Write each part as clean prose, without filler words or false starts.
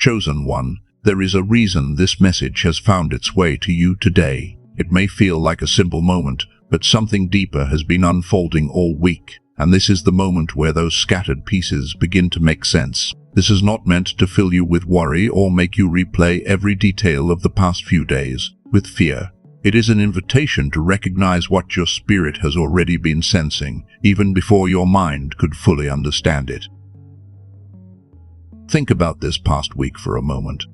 Chosen one, there is a reason this message has found its way to you today. It may feel like a simple moment, but something deeper has been unfolding all week, and this is the moment where those scattered pieces begin to make sense. This is not meant to fill you with worry or make you replay every detail of the past few days with fear. It is an invitation to recognize what your spirit has already been sensing, even before your mind could fully understand it. Think about this past week for a moment.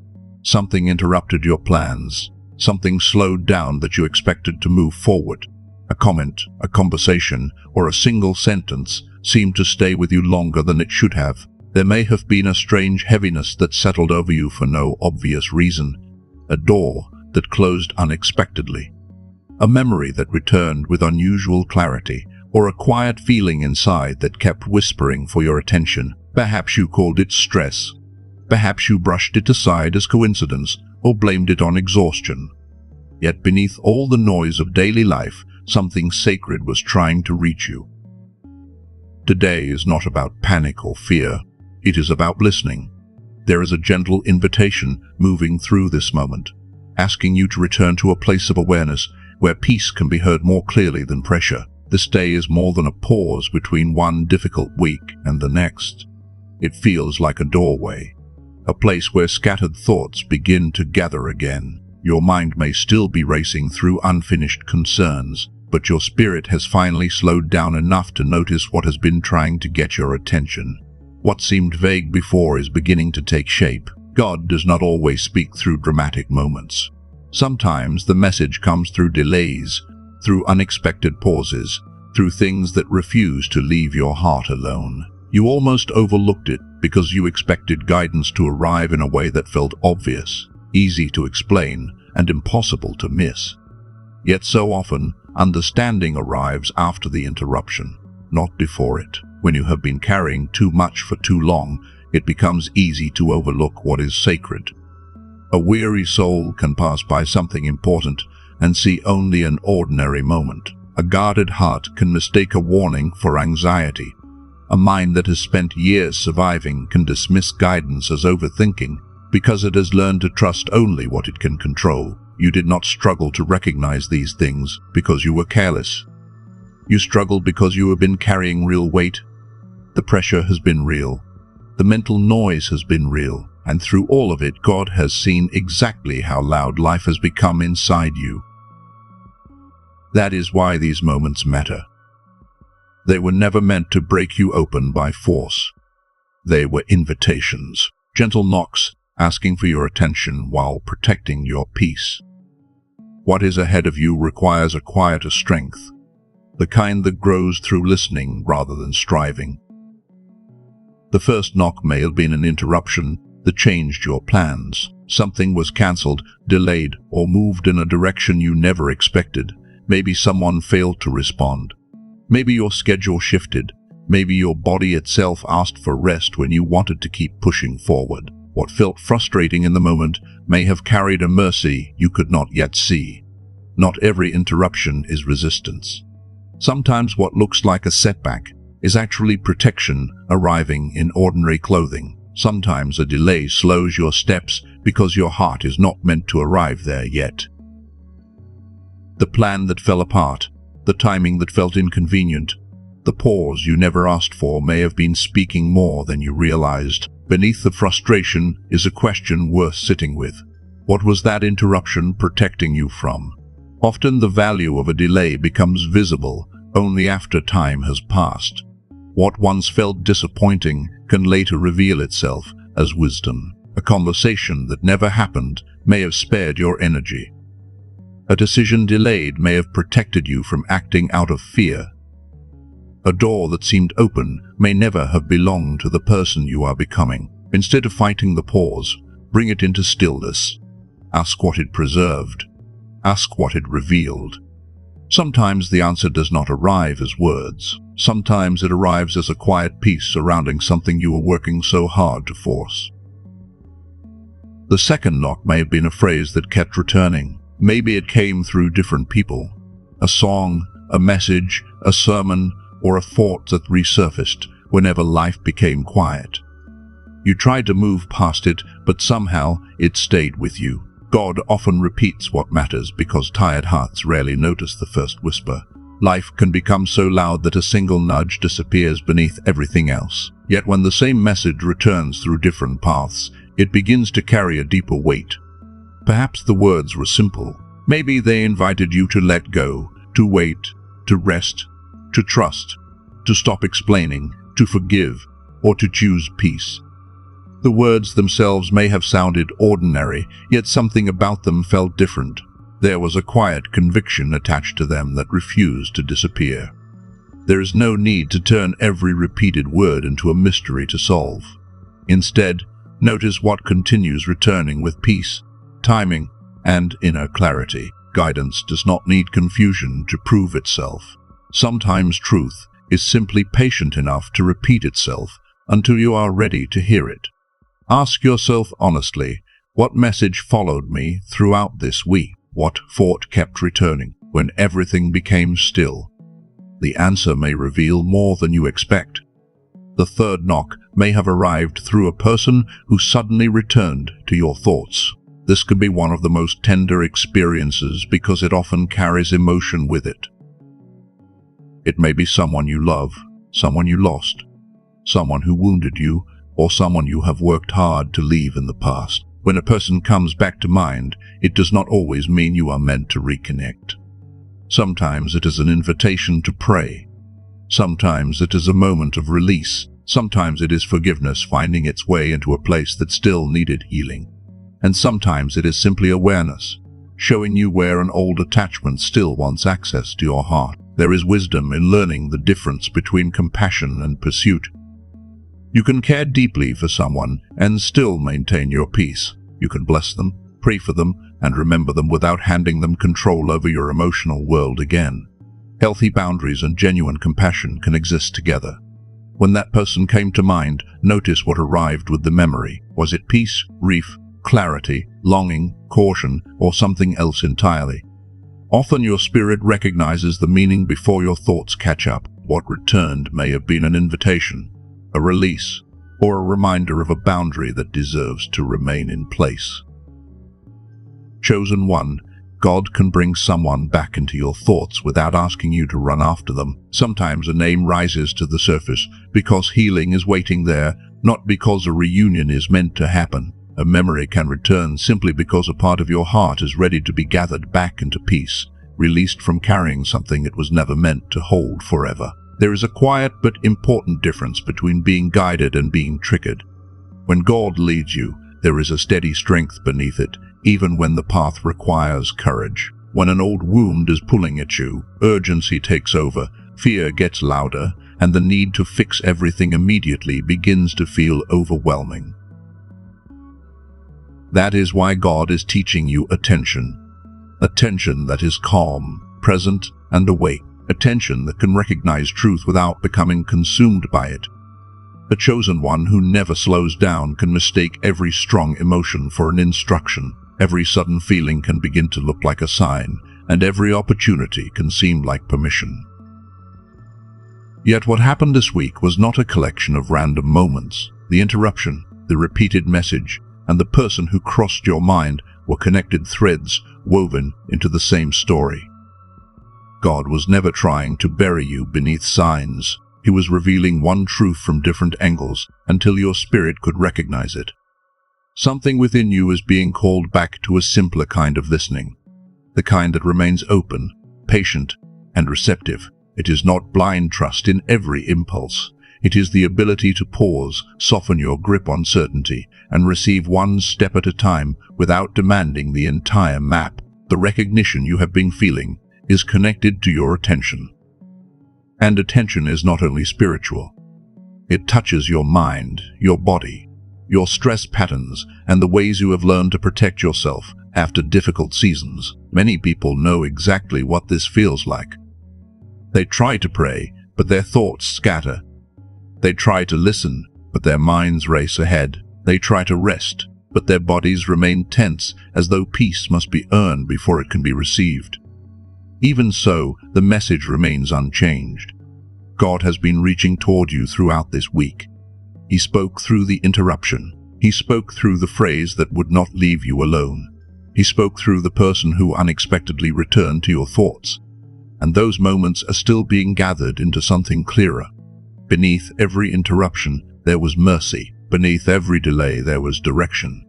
Something interrupted your plans. Something slowed down that you expected to move forward. A comment, a conversation, or a single sentence seemed to stay with you longer than it should have. There may have been a strange heaviness that settled over you for no obvious reason. A door that closed unexpectedly. A memory that returned with unusual clarity, or a quiet feeling inside that kept whispering for your attention. Perhaps you called it stress. Perhaps you brushed it aside as coincidence or blamed it on exhaustion. Yet beneath all the noise of daily life, something sacred was trying to reach you. Today is not about panic or fear. It is about listening. There is a gentle invitation moving through this moment, asking you to return to a place of awareness where peace can be heard more clearly than pressure. This day is more than a pause between one difficult week and the next. It feels like a doorway, a place where scattered thoughts begin to gather again. Your mind may still be racing through unfinished concerns, but your spirit has finally slowed down enough to notice what has been trying to get your attention. What seemed vague before is beginning to take shape. God does not always speak through dramatic moments. Sometimes the message comes through delays, through unexpected pauses, through things that refuse to leave your heart alone. You almost overlooked it because you expected guidance to arrive in a way that felt obvious, easy to explain, and impossible to miss. Yet so often, understanding arrives after the interruption, not before it. When you have been carrying too much for too long, it becomes easy to overlook what is sacred. A weary soul can pass by something important and see only an ordinary moment. A guarded heart can mistake a warning for anxiety. A mind that has spent years surviving can dismiss guidance as overthinking because it has learned to trust only what it can control. You did not struggle to recognize these things because you were careless. You struggled because you have been carrying real weight. The pressure has been real. The mental noise has been real. And through all of it, God has seen exactly how loud life has become inside you. That is why these moments matter. They were never meant to break you open by force. They were invitations, gentle knocks, asking for your attention while protecting your peace. What is ahead of you requires a quieter strength, the kind that grows through listening rather than striving. The first knock may have been an interruption that changed your plans. Something was cancelled, delayed, or moved in a direction you never expected. Maybe someone failed to respond. Maybe your schedule shifted. Maybe your body itself asked for rest when you wanted to keep pushing forward. What felt frustrating in the moment may have carried a mercy you could not yet see. Not every interruption is resistance. Sometimes what looks like a setback is actually protection arriving in ordinary clothing. Sometimes a delay slows your steps because your heart is not meant to arrive there yet. The plan that fell apart, the timing that felt inconvenient, the pause you never asked for may have been speaking more than you realized. Beneath the frustration is a question worth sitting with. What was that interruption protecting you from? Often the value of a delay becomes visible only after time has passed. What once felt disappointing can later reveal itself as wisdom. A conversation that never happened may have spared your energy. A decision delayed may have protected you from acting out of fear. A door that seemed open may never have belonged to the person you are becoming. Instead of fighting the pause, bring it into stillness. Ask what it preserved. Ask what it revealed. Sometimes the answer does not arrive as words. Sometimes it arrives as a quiet peace surrounding something you were working so hard to force. The second knock may have been a phrase that kept returning. Maybe it came through different people. A song, a message, a sermon, or a thought that resurfaced whenever life became quiet. You tried to move past it, but somehow it stayed with you. God often repeats what matters because tired hearts rarely notice the first whisper. Life can become so loud that a single nudge disappears beneath everything else. Yet when the same message returns through different paths, it begins to carry a deeper weight. Perhaps the words were simple. Maybe they invited you to let go, to wait, to rest, to trust, to stop explaining, to forgive, or to choose peace. The words themselves may have sounded ordinary, yet something about them felt different. There was a quiet conviction attached to them that refused to disappear. There is no need to turn every repeated word into a mystery to solve. Instead, notice what continues returning with peace, timing, and inner clarity. Guidance does not need confusion to prove itself. Sometimes truth is simply patient enough to repeat itself until you are ready to hear it. Ask yourself honestly, what message followed me throughout this week? What thought kept returning when everything became still? The answer may reveal more than you expect. The third knock may have arrived through a person who suddenly returned to your thoughts. This can be one of the most tender experiences because it often carries emotion with it. It may be someone you love, someone you lost, someone who wounded you, or someone you have worked hard to leave in the past. When a person comes back to mind, it does not always mean you are meant to reconnect. Sometimes it is an invitation to pray. Sometimes it is a moment of release. Sometimes it is forgiveness finding its way into a place that still needed healing. And sometimes it is simply awareness, showing you where an old attachment still wants access to your heart. There is wisdom in learning the difference between compassion and pursuit. You can care deeply for someone and still maintain your peace. You can bless them, pray for them, and remember them without handing them control over your emotional world again. Healthy boundaries and genuine compassion can exist together. When that person came to mind, notice what arrived with the memory. Was it peace, grief, clarity, longing, caution, or something else entirely? Often your spirit recognizes the meaning before your thoughts catch up. What returned may have been an invitation, a release, or a reminder of a boundary that deserves to remain in place. Chosen one, God can bring someone back into your thoughts without asking you to run after them. Sometimes a name rises to the surface because healing is waiting there, not because a reunion is meant to happen. A memory can return simply because a part of your heart is ready to be gathered back into peace, released from carrying something it was never meant to hold forever. There is a quiet but important difference between being guided and being triggered. When God leads you, there is a steady strength beneath it, even when the path requires courage. When an old wound is pulling at you, urgency takes over, fear gets louder, and the need to fix everything immediately begins to feel overwhelming. That is why God is teaching you attention. Attention that is calm, present, and awake. Attention that can recognize truth without becoming consumed by it. A chosen one who never slows down can mistake every strong emotion for an instruction. Every sudden feeling can begin to look like a sign, and every opportunity can seem like permission. Yet what happened this week was not a collection of random moments. The interruption, the repeated message, and the person who crossed your mind were connected threads woven into the same story. God was never trying to bury you beneath signs. He was revealing one truth from different angles until your spirit could recognize it. Something within you is being called back to a simpler kind of listening, the kind that remains open, patient, and receptive. It is not blind trust in every impulse. It is the ability to pause, soften your grip on certainty, and receive one step at a time without demanding the entire map. The recognition you have been feeling is connected to your attention. And attention is not only spiritual. It touches your mind, your body, your stress patterns, and the ways you have learned to protect yourself after difficult seasons. Many people know exactly what this feels like. They try to pray, but their thoughts scatter. They try to listen, but their minds race ahead. They try to rest, but their bodies remain tense as though peace must be earned before it can be received. Even so, the message remains unchanged. God has been reaching toward you throughout this week. He spoke through the interruption. He spoke through the phrase that would not leave you alone. He spoke through the person who unexpectedly returned to your thoughts. And those moments are still being gathered into something clearer. Beneath every interruption, there was mercy. Beneath every delay, there was direction.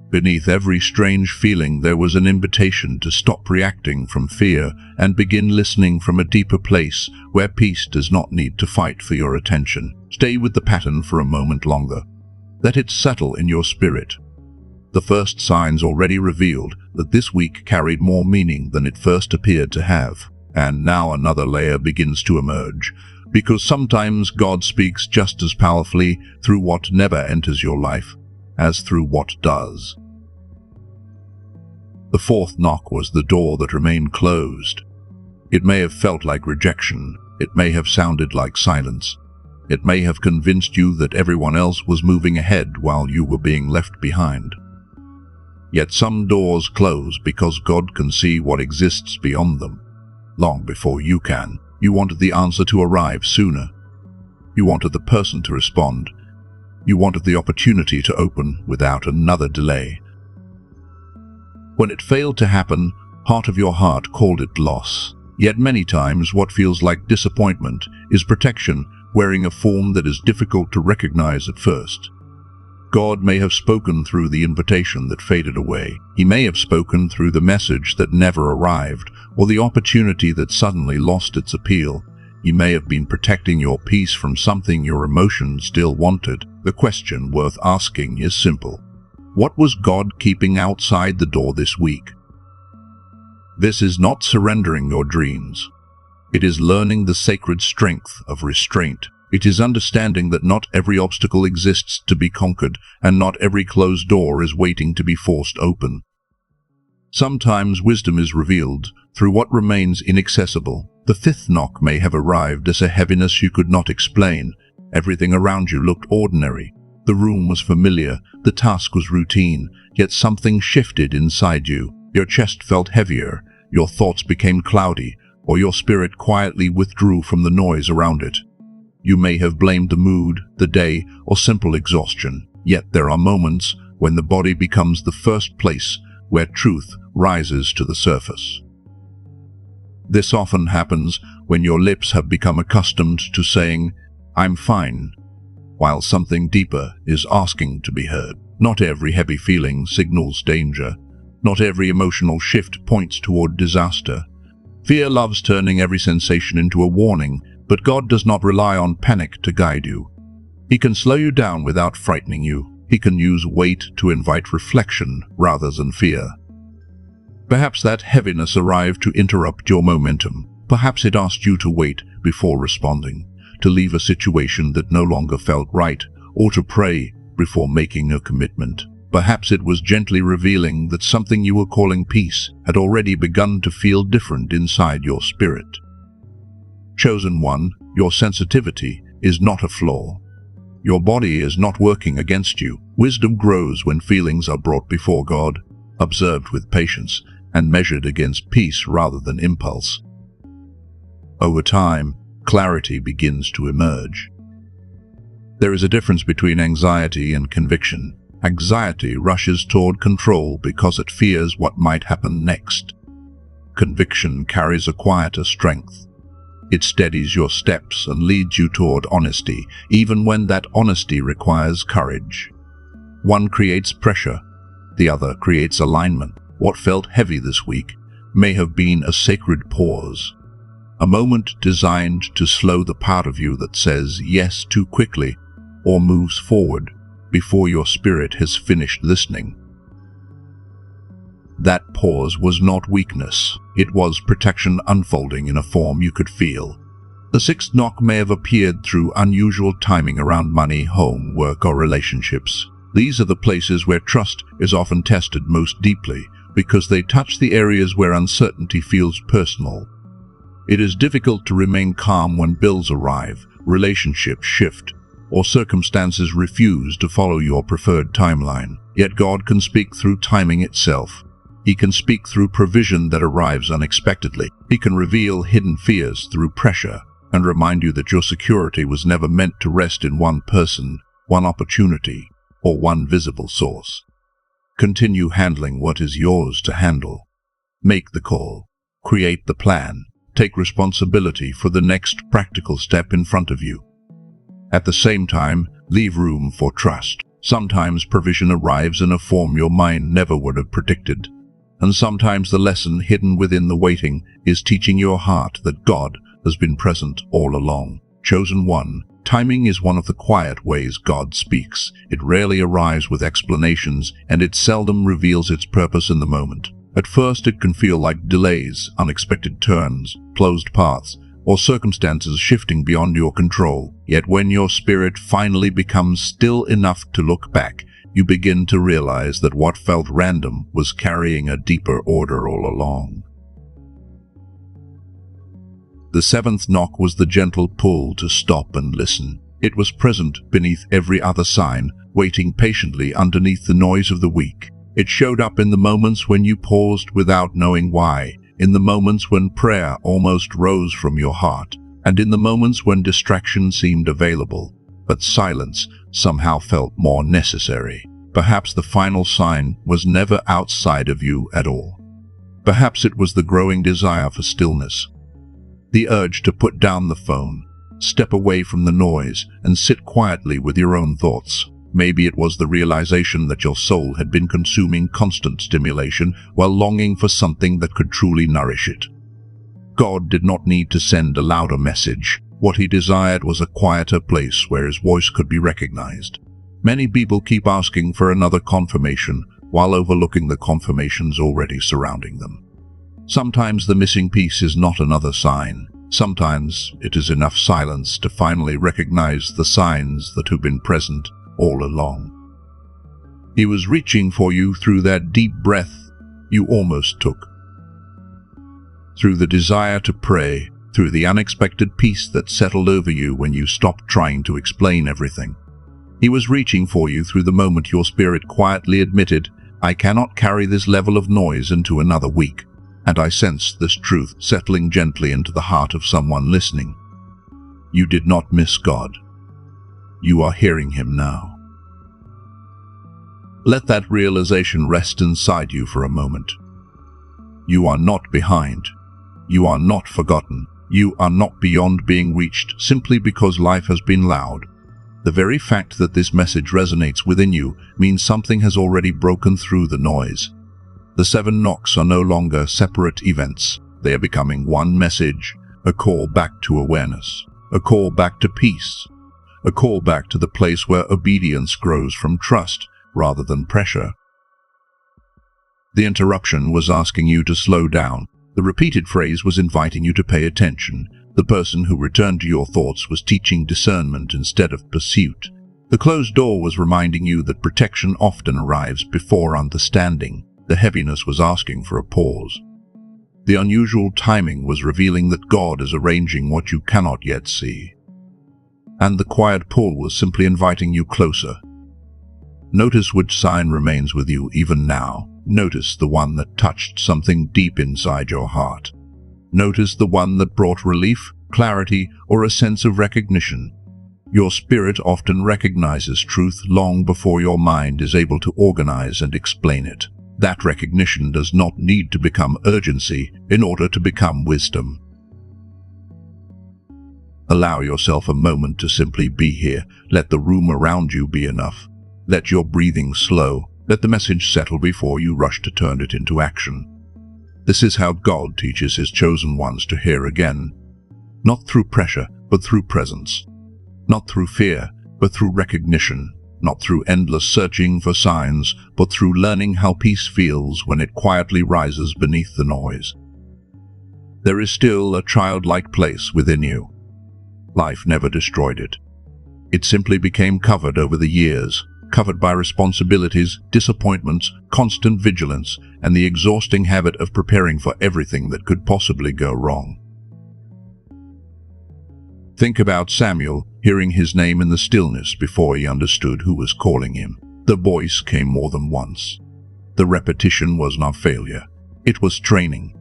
Beneath every strange feeling, there was an invitation to stop reacting from fear and begin listening from a deeper place where peace does not need to fight for your attention. Stay with the pattern for a moment longer. Let it settle in your spirit. The first signs already revealed that this week carried more meaning than it first appeared to have. And now another layer begins to emerge, because sometimes God speaks just as powerfully through what never enters your life as through what does. The fourth knock was the door that remained closed. It may have felt like rejection. It may have sounded like silence. It may have convinced you that everyone else was moving ahead while you were being left behind. Yet some doors close because God can see what exists beyond them. Long before you can, you wanted the answer to arrive sooner. You wanted the person to respond. You wanted the opportunity to open without another delay. When it failed to happen, part of your heart called it loss. Yet many times what feels like disappointment is protection wearing a form that is difficult to recognize at first. God may have spoken through the invitation that faded away. He may have spoken through the message that never arrived, or the opportunity that suddenly lost its appeal. He may have been protecting your peace from something your emotions still wanted. The question worth asking is simple. What was God keeping outside the door this week? This is not surrendering your dreams. It is learning the sacred strength of restraint. It is understanding that not every obstacle exists to be conquered, and not every closed door is waiting to be forced open. Sometimes wisdom is revealed through what remains inaccessible. The fifth knock may have arrived as a heaviness you could not explain. Everything around you looked ordinary. The room was familiar, the task was routine, yet something shifted inside you. Your chest felt heavier, your thoughts became cloudy, or your spirit quietly withdrew from the noise around it. You may have blamed the mood, the day, or simple exhaustion, yet there are moments when the body becomes the first place where truth rises to the surface. This often happens when your lips have become accustomed to saying, "I'm fine," while something deeper is asking to be heard. Not every heavy feeling signals danger. Not every emotional shift points toward disaster. Fear loves turning every sensation into a warning, but God does not rely on panic to guide you. He can slow you down without frightening you. He can use weight to invite reflection rather than fear. Perhaps that heaviness arrived to interrupt your momentum. Perhaps it asked you to wait before responding, to leave a situation that no longer felt right, or to pray before making a commitment. Perhaps it was gently revealing that something you were calling peace had already begun to feel different inside your spirit. Chosen one, your sensitivity is not a flaw. Your body is not working against you. Wisdom grows when feelings are brought before God, observed with patience, and measured against peace rather than impulse. Over time, clarity begins to emerge. There is a difference between anxiety and conviction. Anxiety rushes toward control because it fears what might happen next. Conviction carries a quieter strength. It steadies your steps and leads you toward honesty, even when that honesty requires courage. One creates pressure, the other creates alignment. What felt heavy this week may have been a sacred pause, a moment designed to slow the part of you that says yes too quickly or moves forward before your spirit has finished listening. That pause was not weakness. It was protection unfolding in a form you could feel. The sixth knock may have appeared through unusual timing around money, home, work, or relationships. These are the places where trust is often tested most deeply because they touch the areas where uncertainty feels personal. It is difficult to remain calm when bills arrive, relationships shift, or circumstances refuse to follow your preferred timeline. Yet God can speak through timing itself. He can speak through provision that arrives unexpectedly. He can reveal hidden fears through pressure, and remind you that your security was never meant to rest in one person, one opportunity, or one visible source. Continue handling what is yours to handle. Make the call. Create the plan. Take responsibility for the next practical step in front of you. At the same time, leave room for trust. Sometimes provision arrives in a form your mind never would have predicted, and sometimes the lesson hidden within the waiting is teaching your heart that God has been present all along. Chosen one, timing is one of the quiet ways God speaks. It rarely arrives with explanations, and it seldom reveals its purpose in the moment. At first it can feel like delays, unexpected turns, closed paths, or circumstances shifting beyond your control. Yet when your spirit finally becomes still enough to look back, you begin to realize that what felt random was carrying a deeper order all along. The seventh knock was the gentle pull to stop and listen. It was present beneath every other sign, waiting patiently underneath the noise of the week. It showed up in the moments when you paused without knowing why, in the moments when prayer almost rose from your heart, and in the moments when distraction seemed available, but silence somehow felt more necessary. Perhaps the final sign was never outside of you at all. Perhaps it was the growing desire for stillness, the urge to put down the phone, step away from the noise, and sit quietly with your own thoughts. Maybe it was the realization that your soul had been consuming constant stimulation while longing for something that could truly nourish it. God did not need to send a louder message. What he desired was a quieter place where his voice could be recognized. Many people keep asking for another confirmation while overlooking the confirmations already surrounding them. Sometimes the missing piece is not another sign. Sometimes it is enough silence to finally recognize the signs that have been present all along. He was reaching for you through that deep breath you almost took, through the desire to pray, through the unexpected peace that settled over you when you stopped trying to explain everything. He was reaching for you through the moment your spirit quietly admitted, "I cannot carry this level of noise into another week." And I sensed this truth settling gently into the heart of someone listening. You did not miss God. You are hearing him now. Let that realization rest inside you for a moment. You are not behind. You are not forgotten. You are not beyond being reached simply because life has been loud. The very fact that this message resonates within you means something has already broken through the noise. The 7 knocks are no longer separate events. They are becoming one message, a call back to awareness, a call back to peace, a call back to the place where obedience grows from trust rather than pressure. The interruption was asking you to slow down. The repeated phrase was inviting you to pay attention. The person who returned to your thoughts was teaching discernment instead of pursuit. The closed door was reminding you that protection often arrives before understanding. The heaviness was asking for a pause. The unusual timing was revealing that God is arranging what you cannot yet see. And the quiet pull was simply inviting you closer. Notice which sign remains with you even now. Notice the one that touched something deep inside your heart. Notice the one that brought relief, clarity, or a sense of recognition. Your spirit often recognizes truth long before your mind is able to organize and explain it. That recognition does not need to become urgency in order to become wisdom. Allow yourself a moment to simply be here. Let the room around you be enough. Let your breathing slow. Let the message settle before you rush to turn it into action. This is how God teaches his chosen ones to hear again. Not through pressure, but through presence. Not through fear, but through recognition. Not through endless searching for signs, but through learning how peace feels when it quietly rises beneath the noise. There is still a childlike place within you. Life never destroyed it. It simply became covered over the years, covered by responsibilities, disappointments, constant vigilance, and the exhausting habit of preparing for everything that could possibly go wrong. Think about Samuel hearing his name in the stillness before he understood who was calling him. The voice came more than once. The repetition was not failure. It was training.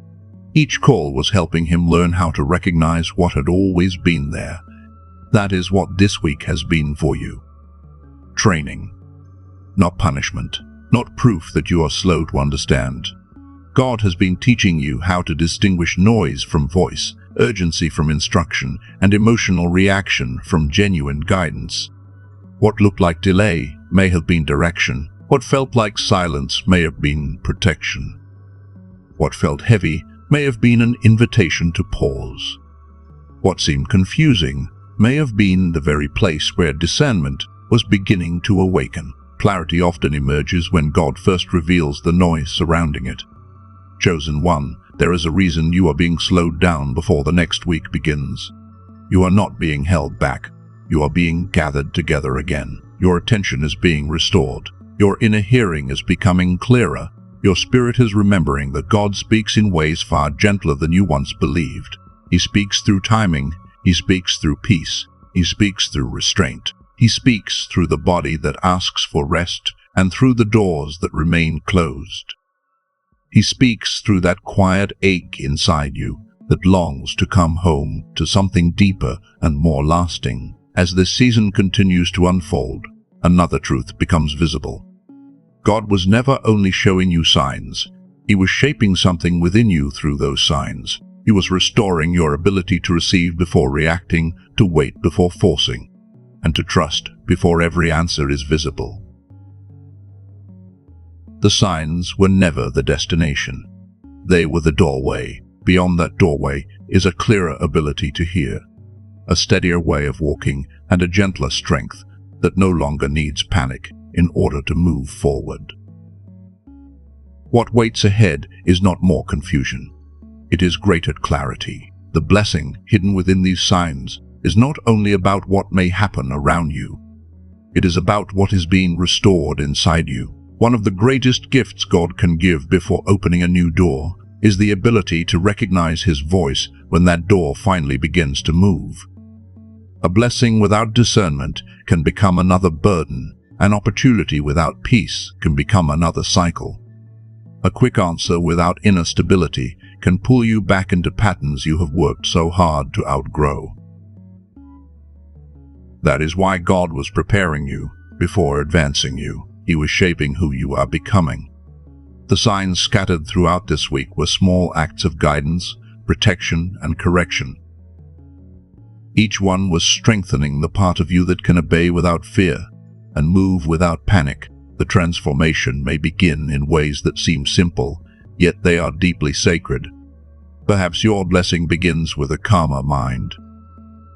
Each call was helping him learn how to recognize what had always been there. That is what this week has been for you. Training, not punishment, not proof that you are slow to understand. God has been teaching you how to distinguish noise from voice, urgency from instruction, and emotional reaction from genuine guidance. What looked like delay may have been direction. What felt like silence may have been protection. What felt heavy may have been an invitation to pause. What seemed confusing may have been the very place where discernment was beginning to awaken. Clarity often emerges when God first reveals the noise surrounding it. Chosen one, there is a reason you are being slowed down before the next week begins. You are not being held back. You are being gathered together again. Your attention is being restored. Your inner hearing is becoming clearer. Your spirit is remembering that God speaks in ways far gentler than you once believed. He speaks through timing. He speaks through peace. He speaks through restraint. He speaks through the body that asks for rest and through the doors that remain closed. He speaks through that quiet ache inside you that longs to come home to something deeper and more lasting. As this season continues to unfold, another truth becomes visible. God was never only showing you signs. He was shaping something within you through those signs. He was restoring your ability to receive before reacting, to wait before forcing, and to trust before every answer is visible. The signs were never the destination. They were the doorway. Beyond that doorway is a clearer ability to hear, a steadier way of walking, and a gentler strength that no longer needs panic in order to move forward. What waits ahead is not more confusion. It is greater clarity. The blessing hidden within these signs is not only about what may happen around you. It is about what is being restored inside you. One of the greatest gifts God can give before opening a new door is the ability to recognize His voice when that door finally begins to move. A blessing without discernment can become another burden. An opportunity without peace can become another cycle. A quick answer without inner stability can pull you back into patterns you have worked so hard to outgrow. That is why God was preparing you before advancing you. He was shaping who you are becoming. The signs scattered throughout this week were small acts of guidance, protection, and correction. Each one was strengthening the part of you that can obey without fear and move without panic. The transformation may begin in ways that seem simple, yet they are deeply sacred. Perhaps your blessing begins with a calmer mind.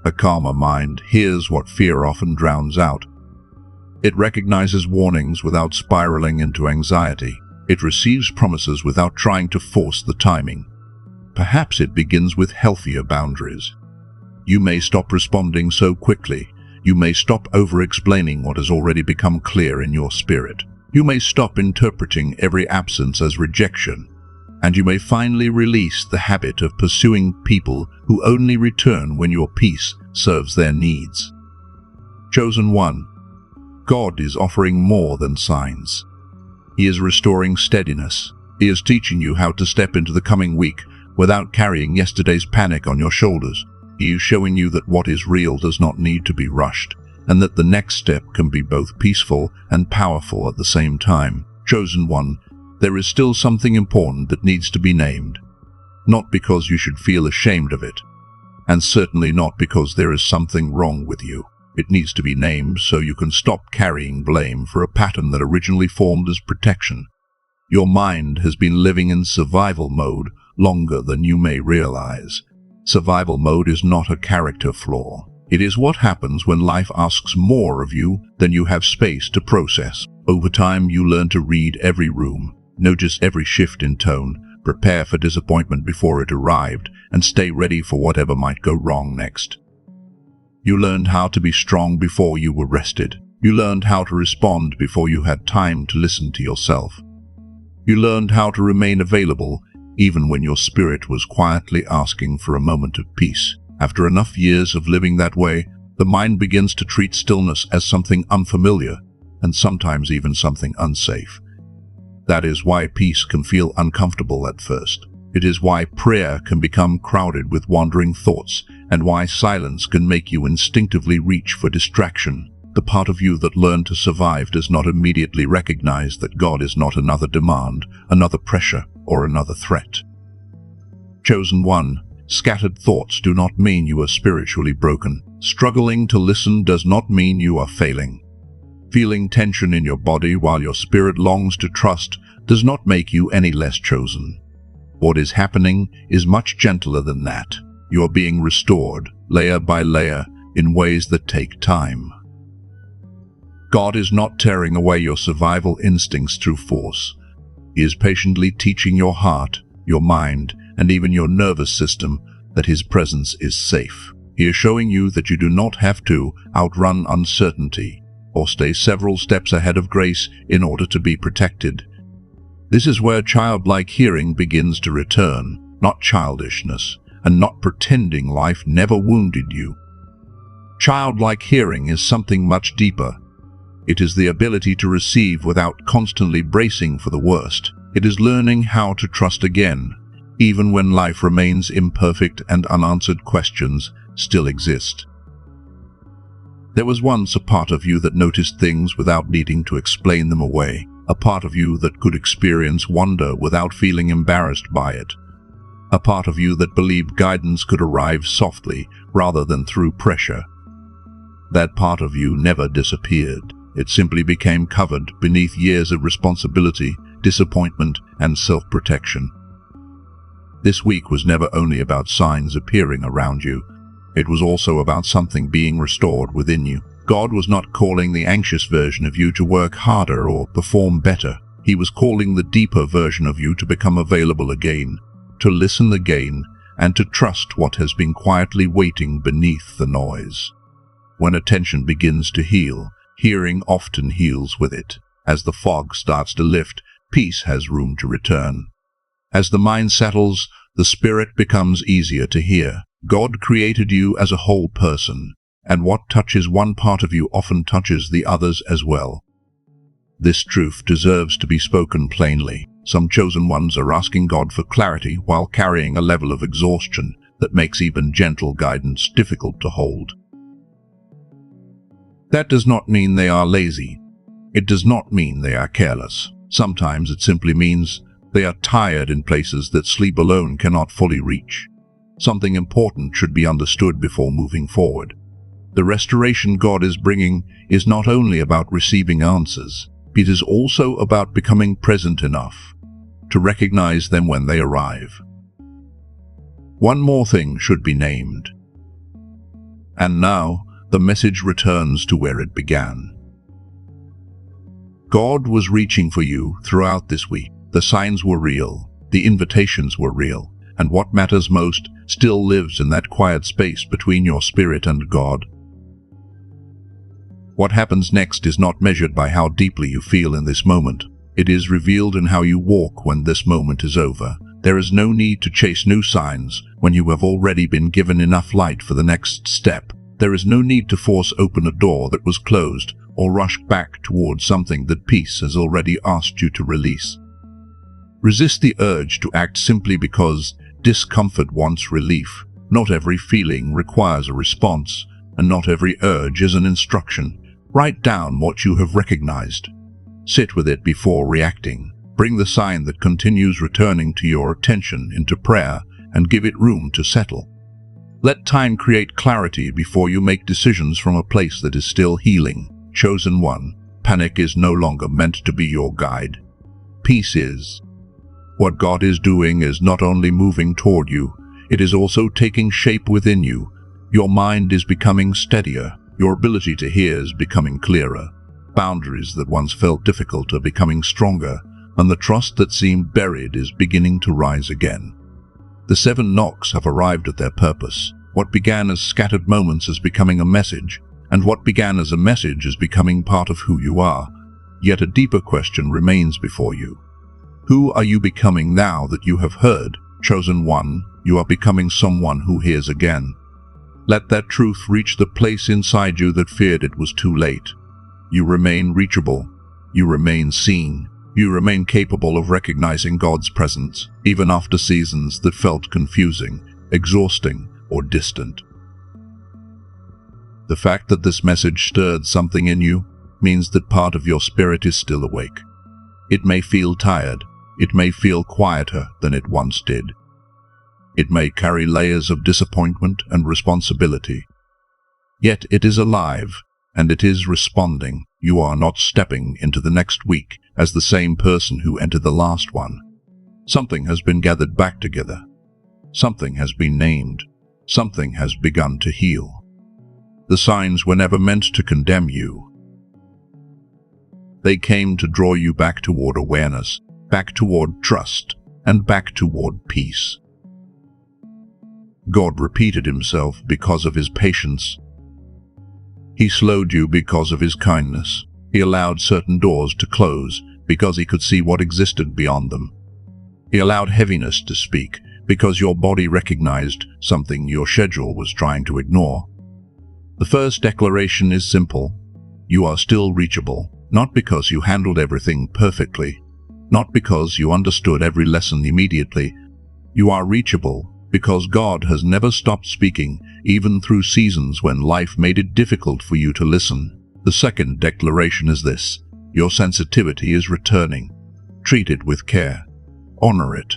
A calmer mind hears what fear often drowns out. It recognizes warnings without spiraling into anxiety. It receives promises without trying to force the timing. Perhaps it begins with healthier boundaries. You may stop responding so quickly. You may stop over-explaining what has already become clear in your spirit. You may stop interpreting every absence as rejection. And you may finally release the habit of pursuing people who only return when your peace serves their needs. Chosen one, God is offering more than signs. He is restoring steadiness. He is teaching you how to step into the coming week without carrying yesterday's panic on your shoulders. He is showing you that what is real does not need to be rushed, and that the next step can be both peaceful and powerful at the same time. Chosen one, there is still something important that needs to be named. Not because you should feel ashamed of it, and certainly not because there is something wrong with you. It needs to be named so you can stop carrying blame for a pattern that originally formed as protection. Your mind has been living in survival mode longer than you may realize. Survival mode is not a character flaw. It is what happens when life asks more of you than you have space to process. Over time, you learn to read every room, notice every shift in tone, prepare for disappointment before it arrived, and stay ready for whatever might go wrong next. You learned how to be strong before you were rested. You learned how to respond before you had time to listen to yourself. You learned how to remain available even when your spirit was quietly asking for a moment of peace. After enough years of living that way, the mind begins to treat stillness as something unfamiliar and sometimes even something unsafe. That is why peace can feel uncomfortable at first. It is why prayer can become crowded with wandering thoughts, and why silence can make you instinctively reach for distraction. The part of you that learned to survive does not immediately recognize that God is not another demand, another pressure, or another threat. Chosen one, scattered thoughts do not mean you are spiritually broken. Struggling to listen does not mean you are failing. Feeling tension in your body while your spirit longs to trust does not make you any less chosen. What is happening is much gentler than that. You are being restored, layer by layer, in ways that take time. God is not tearing away your survival instincts through force. He is patiently teaching your heart, your mind, and even your nervous system that His presence is safe. He is showing you that you do not have to outrun uncertainty or stay several steps ahead of grace in order to be protected. This is where childlike hearing begins to return, not childishness, and not pretending life never wounded you. Childlike hearing is something much deeper. It is the ability to receive without constantly bracing for the worst. It is learning how to trust again, even when life remains imperfect and unanswered questions still exist. There was once a part of you that noticed things without needing to explain them away. A part of you that could experience wonder without feeling embarrassed by it. A part of you that believed guidance could arrive softly rather than through pressure. That part of you never disappeared. It simply became covered beneath years of responsibility, disappointment, and self-protection. This week was never only about signs appearing around you. It was also about something being restored within you. God was not calling the anxious version of you to work harder or perform better. He was calling the deeper version of you to become available again, to listen again, and to trust what has been quietly waiting beneath the noise. When attention begins to heal, hearing often heals with it. As the fog starts to lift, peace has room to return. As the mind settles, the spirit becomes easier to hear. God created you as a whole person, and what touches one part of you often touches the others as well. This truth deserves to be spoken plainly. Some chosen ones are asking God for clarity while carrying a level of exhaustion that makes even gentle guidance difficult to hold. That does not mean they are lazy. It does not mean they are careless. Sometimes it simply means they are tired in places that sleep alone cannot fully reach. Something important should be understood before moving forward. The restoration God is bringing is not only about receiving answers, it is also about becoming present enough to recognize them when they arrive. One more thing should be named. And now, the message returns to where it began. God was reaching for you throughout this week. The signs were real, the invitations were real, and what matters most still lives in that quiet space between your spirit and God. What happens next is not measured by how deeply you feel in this moment. It is revealed in how you walk when this moment is over. There is no need to chase new signs when you have already been given enough light for the next step. There is no need to force open a door that was closed or rush back towards something that peace has already asked you to release. Resist the urge to act simply because discomfort wants relief. Not every feeling requires a response, and not every urge is an instruction. Write down what you have recognized. Sit with it before reacting. Bring the sign that continues returning to your attention into prayer and give it room to settle. Let time create clarity before you make decisions from a place that is still healing. Chosen one, panic is no longer meant to be your guide. Peace is. What God is doing is not only moving toward you, it is also taking shape within you. Your mind is becoming steadier. Your ability to hear is becoming clearer. Boundaries that once felt difficult are becoming stronger, and the trust that seemed buried is beginning to rise again. The 7 knocks have arrived at their purpose. What began as scattered moments is becoming a message, and what began as a message is becoming part of who you are. Yet a deeper question remains before you. Who are you becoming now that you have heard? Chosen one, you are becoming someone who hears again. Let that truth reach the place inside you that feared it was too late. You remain reachable. You remain seen. You remain capable of recognizing God's presence, even after seasons that felt confusing, exhausting, or distant. The fact that this message stirred something in you means that part of your spirit is still awake. It may feel tired, it may feel quieter than it once did. It may carry layers of disappointment and responsibility. Yet it is alive, and it is responding. You are not stepping into the next week as the same person who entered the last one. Something has been gathered back together. Something has been named. Something has begun to heal. The signs were never meant to condemn you. They came to draw you back toward awareness, back toward trust, and back toward peace. God repeated himself because of his patience. He slowed you because of his kindness. He allowed certain doors to close because he could see what existed beyond them. He allowed heaviness to speak because your body recognized something your schedule was trying to ignore. The first declaration is simple. You are still reachable, not because you handled everything perfectly, not because you understood every lesson immediately. You are reachable because God has never stopped speaking, even through seasons when life made it difficult for you to listen. The second declaration is this: your sensitivity is returning. Treat it with care. Honor it.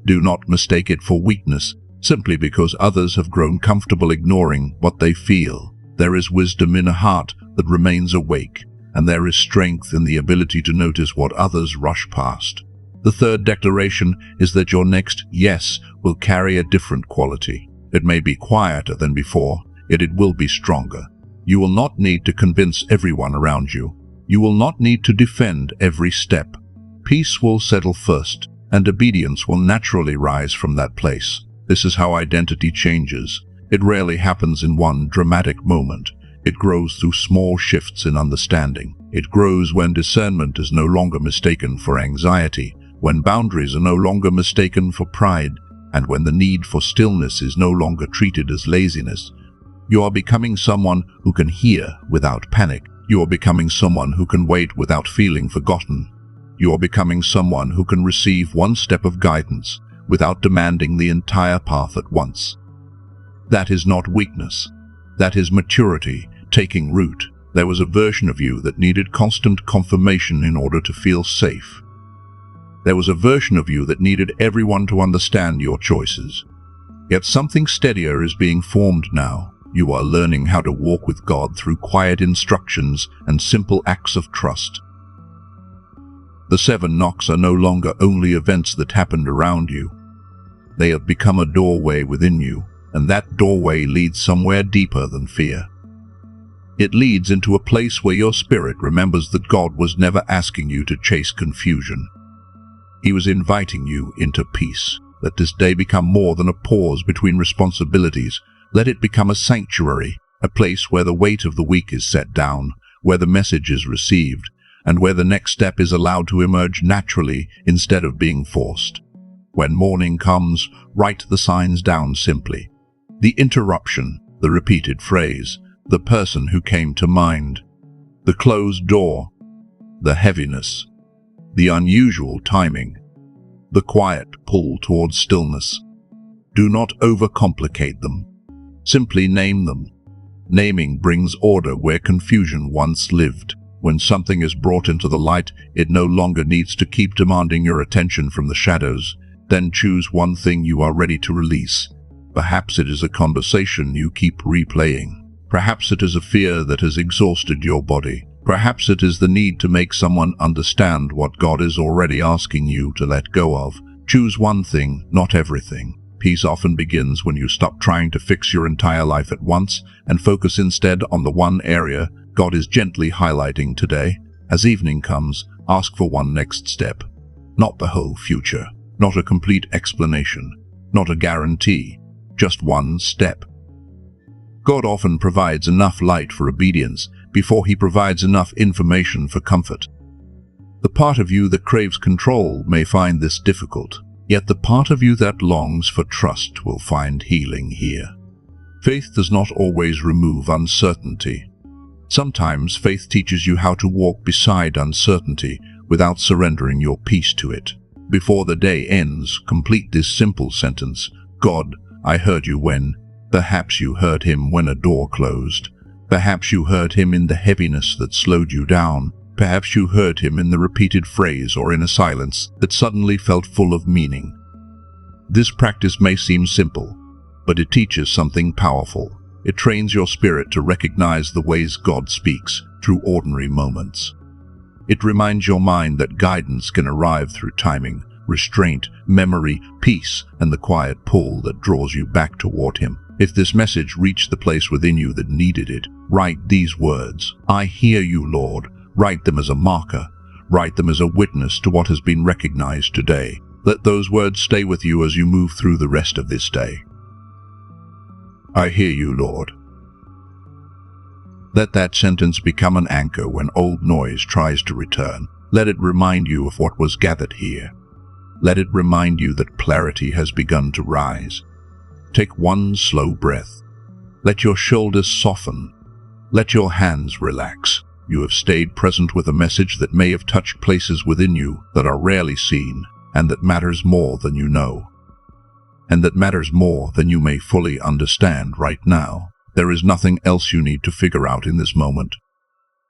Do not mistake it for weakness, simply because others have grown comfortable ignoring what they feel. There is wisdom in a heart that remains awake, and there is strength in the ability to notice what others rush past. The third declaration is that your next yes will carry a different quality. It may be quieter than before, yet it will be stronger. You will not need to convince everyone around you. You will not need to defend every step. Peace will settle first, and obedience will naturally rise from that place. This is how identity changes. It rarely happens in one dramatic moment. It grows through small shifts in understanding. It grows when discernment is no longer mistaken for anxiety, when boundaries are no longer mistaken for pride, and when the need for stillness is no longer treated as laziness. You are becoming someone who can hear without panic. You are becoming someone who can wait without feeling forgotten. You are becoming someone who can receive one step of guidance without demanding the entire path at once. That is not weakness. That is maturity taking root. There was a version of you that needed constant confirmation in order to feel safe. There was a version of you that needed everyone to understand your choices. Yet something steadier is being formed now. You are learning how to walk with God through quiet instructions and simple acts of trust. The 7 knocks are no longer only events that happened around you. They have become a doorway within you, and that doorway leads somewhere deeper than fear. It leads into a place where your spirit remembers that God was never asking you to chase confusion. He was inviting you into peace. Let this day become more than a pause between responsibilities. Let it become a sanctuary, a place where the weight of the week is set down, where the message is received, and where the next step is allowed to emerge naturally instead of being forced. When morning comes, write the signs down simply. The interruption, the repeated phrase, the person who came to mind, the closed door, the heaviness, the unusual timing, the quiet pull towards stillness. Do not overcomplicate them. Simply name them. Naming brings order where confusion once lived. When something is brought into the light, it no longer needs to keep demanding your attention from the shadows. Then choose one thing you are ready to release. Perhaps it is a conversation you keep replaying. Perhaps it is a fear that has exhausted your body. Perhaps it is the need to make someone understand what God is already asking you to let go of. Choose one thing, not everything. Peace often begins when you stop trying to fix your entire life at once and focus instead on the one area God is gently highlighting today. As evening comes, ask for one next step. Not the whole future. Not a complete explanation. Not a guarantee. Just one step. God often provides enough light for obedience before he provides enough information for comfort. The part of you that craves control may find this difficult, yet the part of you that longs for trust will find healing here. Faith does not always remove uncertainty. Sometimes faith teaches you how to walk beside uncertainty without surrendering your peace to it. Before the day ends, complete this simple sentence: God, I heard you when. Perhaps you heard him when a door closed. Perhaps you heard him in the heaviness that slowed you down. Perhaps you heard him in the repeated phrase or in a silence that suddenly felt full of meaning. This practice may seem simple, but it teaches something powerful. It trains your spirit to recognize the ways God speaks through ordinary moments. It reminds your mind that guidance can arrive through timing, restraint, memory, peace, and the quiet pull that draws you back toward him. If this message reached the place within you that needed it, write these words: I hear you, Lord. Write them as a marker. Write them as a witness to what has been recognized today. Let those words stay with you as you move through the rest of this day. I hear you, Lord. Let that sentence become an anchor when old noise tries to return. Let it remind you of what was gathered here. Let it remind you that clarity has begun to rise. Take one slow breath. Let your shoulders soften. Let your hands relax. You have stayed present with a message that may have touched places within you that are rarely seen, and that matters more than you know. And that matters more than you may fully understand right now. There is nothing else you need to figure out in this moment.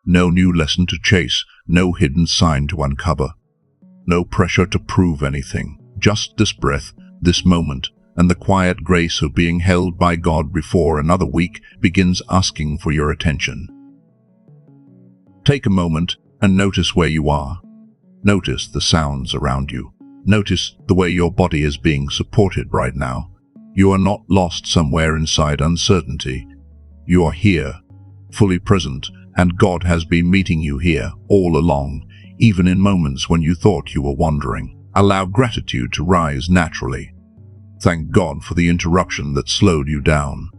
No new lesson to chase, no hidden sign to uncover. No pressure to prove anything. Just this breath, this moment, and the quiet grace of being held by God before another week begins asking for your attention. Take a moment and notice where you are. Notice the sounds around you. Notice the way your body is being supported right now. You are not lost somewhere inside uncertainty. You are here, fully present, and God has been meeting you here all along, even in moments when you thought you were wandering. Allow gratitude to rise naturally. Thank God for the interruption that slowed you down.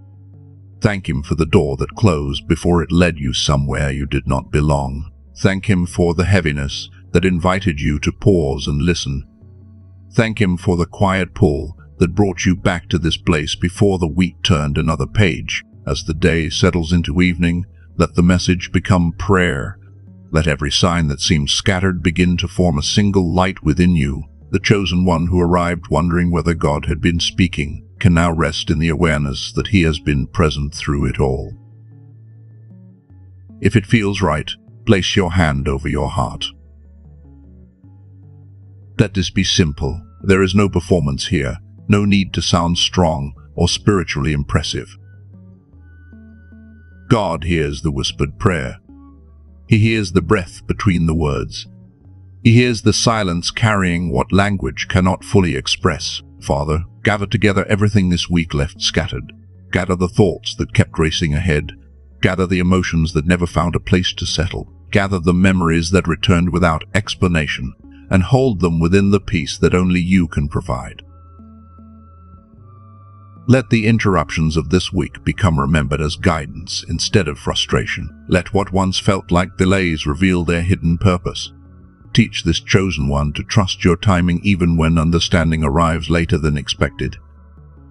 Thank him for the door that closed before it led you somewhere you did not belong. Thank him for the heaviness that invited you to pause and listen. Thank him for the quiet pull that brought you back to this place before the week turned another page. As the day settles into evening, let the message become prayer. Let every sign that seems scattered begin to form a single light within you. The chosen one who arrived wondering whether God had been speaking can now rest in the awareness that he has been present through it all. If it feels right, place your hand over your heart. Let this be simple. There is no performance here, no need to sound strong or spiritually impressive. God hears the whispered prayer. He hears the breath between the words. He hears the silence carrying what language cannot fully express. Father, gather together everything this week left scattered. Gather the thoughts that kept racing ahead. Gather the emotions that never found a place to settle. Gather the memories that returned without explanation, and hold them within the peace that only you can provide. Let the interruptions of this week become remembered as guidance instead of frustration. Let what once felt like delays reveal their hidden purpose. Teach this chosen one to trust your timing even when understanding arrives later than expected.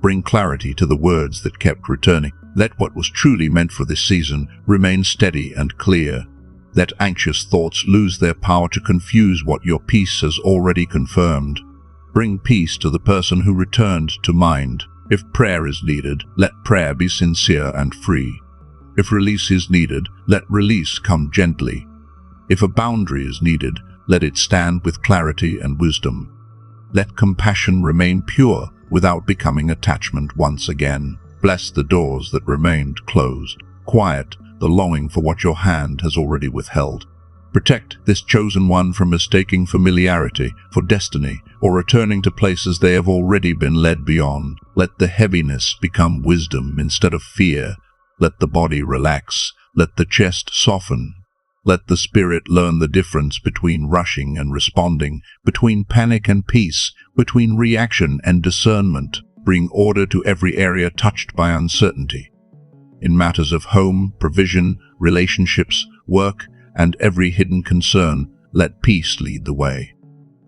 Bring clarity to the words that kept returning. Let what was truly meant for this season remain steady and clear. Let anxious thoughts lose their power to confuse what your peace has already confirmed. Bring peace to the person who returned to mind. If prayer is needed, let prayer be sincere and free. If release is needed, let release come gently. If a boundary is needed, let it stand with clarity and wisdom. Let compassion remain pure without becoming attachment once again. Bless the doors that remained closed. Quiet the longing for what your hand has already withheld. Protect this chosen one from mistaking familiarity for destiny or returning to places they have already been led beyond. Let the heaviness become wisdom instead of fear. Let the body relax. Let the chest soften. Let the spirit learn the difference between rushing and responding, between panic and peace, between reaction and discernment. Bring order to every area touched by uncertainty. In matters of home, provision, relationships, work, and every hidden concern, let peace lead the way.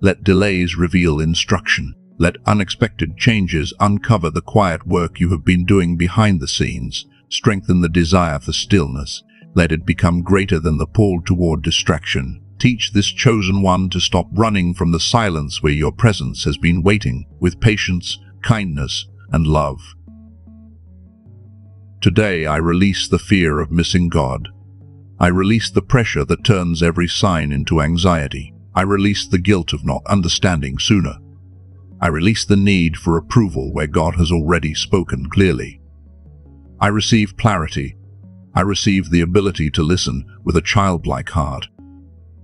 Let delays reveal instruction. Let unexpected changes uncover the quiet work you have been doing behind the scenes. Strengthen the desire for stillness. Let it become greater than the pull toward distraction. Teach this chosen one to stop running from the silence where your presence has been waiting, with patience, kindness, and love. Today I release the fear of missing God. I release the pressure that turns every sign into anxiety. I release the guilt of not understanding sooner. I release the need for approval where God has already spoken clearly. I receive clarity. I receive the ability to listen with a childlike heart.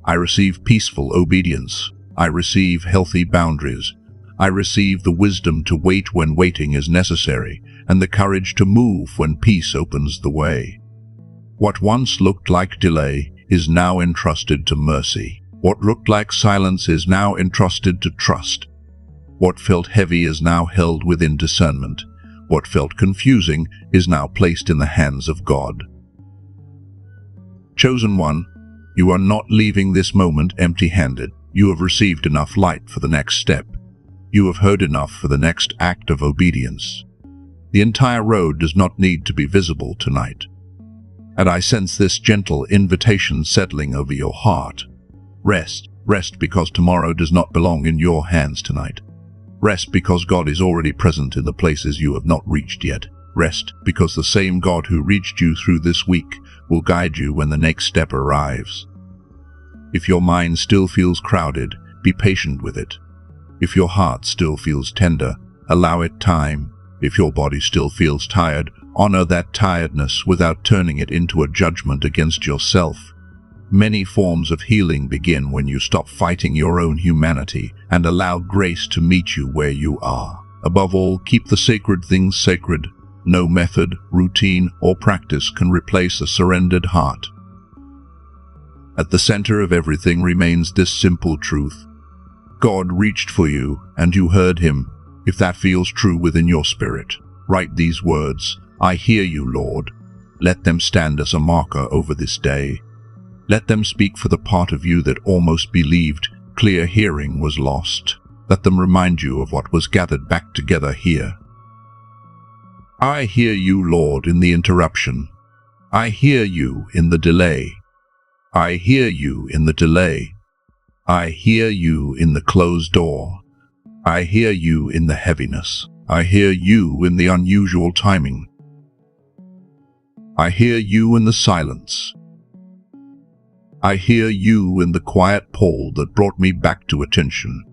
I receive peaceful obedience. I receive healthy boundaries. I receive the wisdom to wait when waiting is necessary, and the courage to move when peace opens the way. What once looked like delay is now entrusted to mercy. What looked like silence is now entrusted to trust. What felt heavy is now held within discernment. What felt confusing is now placed in the hands of God. Chosen one, you are not leaving this moment empty-handed. You have received enough light for the next step. You have heard enough for the next act of obedience. The entire road does not need to be visible tonight. And I sense this gentle invitation settling over your heart. Rest. Rest because tomorrow does not belong in your hands tonight. Rest because God is already present in the places you have not reached yet. Rest because the same God who reached you through this week will guide you when the next step arrives. If your mind still feels crowded, be patient with it. If your heart still feels tender, allow it time. If your body still feels tired, honor that tiredness without turning it into a judgment against yourself. Many forms of healing begin when you stop fighting your own humanity and allow grace to meet you where you are. Above all, keep the sacred things sacred. No method, routine, or practice can replace a surrendered heart. At the center of everything remains this simple truth. God reached for you, and you heard him. If that feels true within your spirit, write these words, "I hear you, Lord." Let them stand as a marker over this day. Let them speak for the part of you that almost believed clear hearing was lost. Let them remind you of what was gathered back together here. I hear you, Lord, in the interruption. I hear you in the delay. I hear you in the delay. I hear you in the closed door. I hear you in the heaviness. I hear you in the unusual timing. I hear you in the silence. I hear you in the quiet pull that brought me back to attention.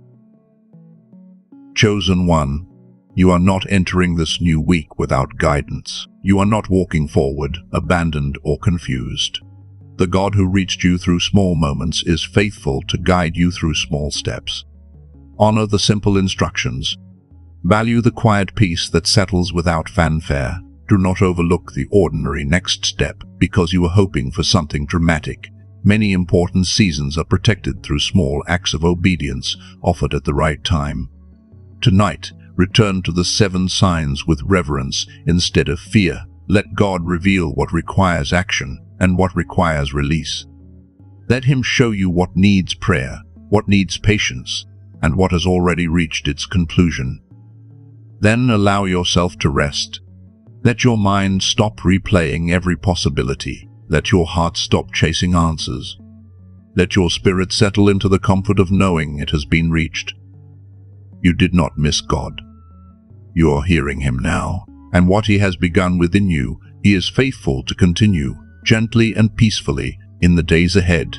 Chosen one, you are not entering this new week without guidance. You are not walking forward, abandoned or confused. The God who reached you through small moments is faithful to guide you through small steps. Honor the simple instructions. Value the quiet peace that settles without fanfare. Do not overlook the ordinary next step because you are hoping for something dramatic. Many important seasons are protected through small acts of obedience offered at the right time. Tonight, return to the 7 signs with reverence instead of fear. Let God reveal what requires action and what requires release. Let him show you what needs prayer, what needs patience, and what has already reached its conclusion. Then allow yourself to rest. Let your mind stop replaying every possibility. Let your heart stop chasing answers. Let your spirit settle into the comfort of knowing it has been reached. You did not miss God. You are hearing him now, and what he has begun within you, he is faithful to continue, gently and peacefully, in the days ahead.